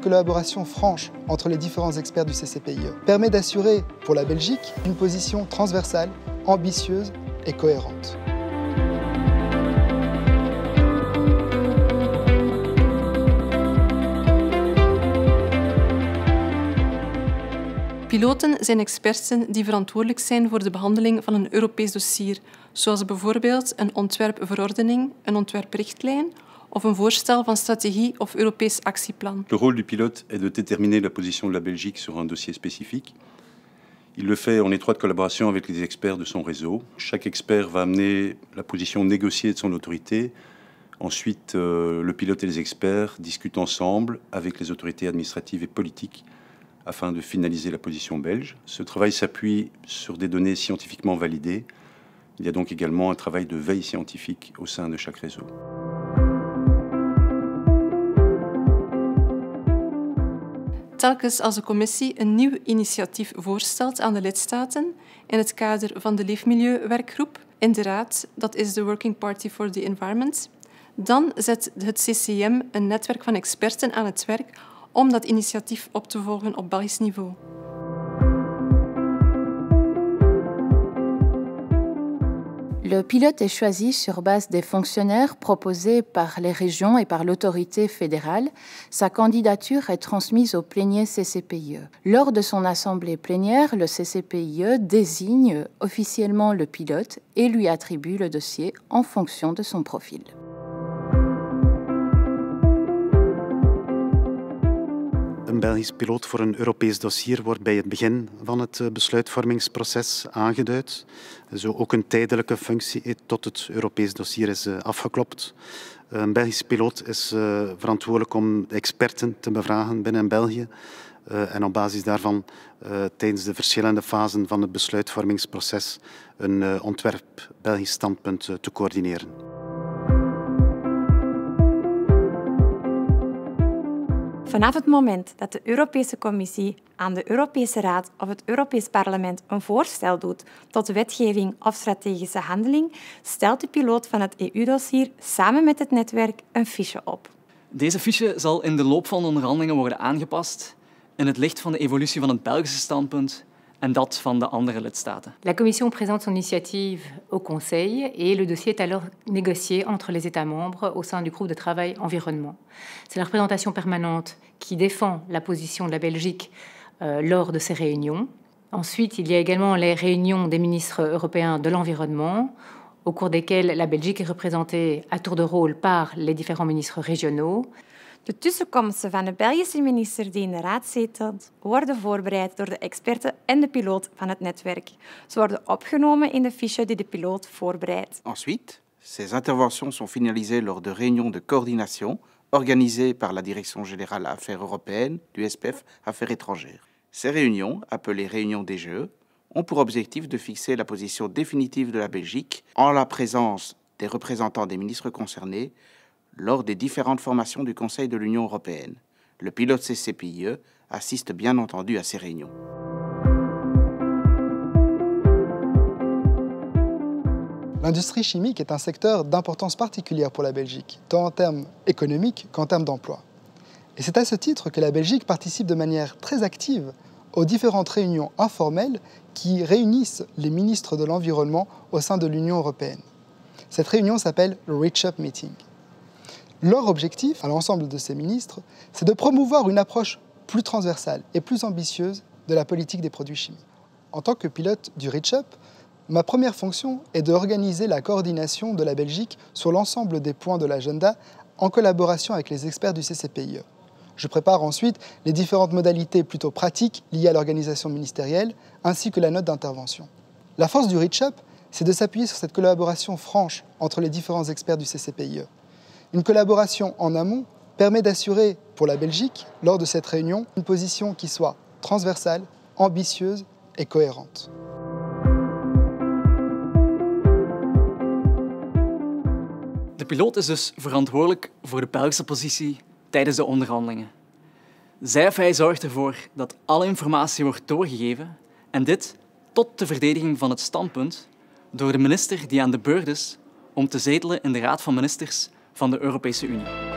cette collaboration franche entre les différents experts du CCPIE permet d'assurer, pour la Belgique, une position transversale, ambitieuse et cohérente. Piloten zijn experten die verantwoordelijk zijn voor de behandeling van een Europees dossier, zoals bijvoorbeeld een ontwerpverordening, een ontwerprichtlijn of een voorstel van strategie of Europees actieplan. Le rôle du pilote est de déterminer la position de la Belgique sur un dossier spécifique. Il le fait en étroite collaboration avec les experts de son réseau. Chaque expert va amener la position négociée de son autorité. Ensuite, le pilote et les experts discutent ensemble avec les autorités administratives et politiques afin de finaliser la position belge. Ce travail s'appuie sur des données scientifiquement validées. Il y a donc également un travail de veille scientifique au sein de chaque réseau. Telkens als de commissie een nieuw initiatief voorstelt aan de lidstaten in het kader van de Leefmilieuwerkgroep in de Raad, dat is de Working Party for the Environment, dan zet het CCM een netwerk van experten aan het werk om dat initiatief op te volgen op Belgisch niveau. Le pilote est choisi sur base des fonctionnaires proposés par les régions et par l'autorité fédérale. Sa candidature est transmise au plénier CCPIE. Lors de son assemblée plénière, le CCPIE désigne officiellement le pilote et lui attribue le dossier en fonction de son profil. Een Belgisch piloot voor een Europees dossier wordt bij het begin van het besluitvormingsproces aangeduid. Zo ook een tijdelijke functie tot het Europees dossier is afgeklopt. Een Belgisch piloot is verantwoordelijk om de experten te bevragen binnen België en op basis daarvan tijdens de verschillende fasen van het besluitvormingsproces een ontwerp Belgisch standpunt te coördineren. Vanaf het moment dat de Europese Commissie aan de Europese Raad of het Europees Parlement een voorstel doet tot wetgeving of strategische handeling, stelt de piloot van het EU-dossier samen met het netwerk een fiche op. Deze fiche zal in de loop van de onderhandelingen worden aangepast in het licht van de evolutie van het Belgische standpunt en dat van de andere lidstaten. La Commission présente son initiative au Conseil et le dossier est alors négocié entre les États membres au sein du groupe de travail environnement. C'est la représentation permanente qui défend la position de la Belgique lors de ces réunions. Ensuite, il y a également les réunions des ministres européens de l'environnement, au cours desquelles la Belgique est représentée à tour de rôle par les différents ministres régionaux. De tussenkomsten van de Belgische minister die in de raad zetelt, worden voorbereid door de experten en de piloot van het netwerk. Ze worden opgenomen in de fiche die de piloot voorbereidt. Ensuite, ces interventions sont finalisées lors de réunions de coordination organisées par la Direction générale Affaires européennes du SPF Affaires étrangères. Ces réunions, appelées réunions DGE, ont pour objectif de fixer la position définitive de la Belgique en la présence des représentants des ministres concernés lors des différentes formations du Conseil de l'Union européenne. Le pilote CCPIE assiste bien entendu à ces réunions. L'industrie chimique est un secteur d'importance particulière pour la Belgique, tant en termes économiques qu'en termes d'emploi. Et c'est à ce titre que la Belgique participe de manière très active aux différentes réunions informelles qui réunissent les ministres de l'environnement au sein de l'Union européenne. Cette réunion s'appelle le Reach Up Meeting. Leur objectif, à l'ensemble de ces ministres, c'est de promouvoir une approche plus transversale et plus ambitieuse de la politique des produits chimiques. En tant que pilote du Reach Up, ma première fonction est d'organiser la coordination de la Belgique sur l'ensemble des points de l'agenda en collaboration avec les experts du CCPIE. Je prépare ensuite les différentes modalités plutôt pratiques liées à l'organisation ministérielle ainsi que la note d'intervention. La force du Reach Up, c'est de s'appuyer sur cette collaboration franche entre les différents experts du CCPIE. Une collaboration en amont permet d'assurer pour la Belgique, lors de cette réunion, une position qui soit transversale, ambitieuse et cohérente. De piloot is dus verantwoordelijk voor de Belgische positie tijdens de onderhandelingen. Zij of hij zorgt ervoor dat alle informatie wordt doorgegeven en dit tot de verdediging van het standpunt door de minister die aan de beurt is om te zetelen in de Raad van Ministers van de Europese Unie.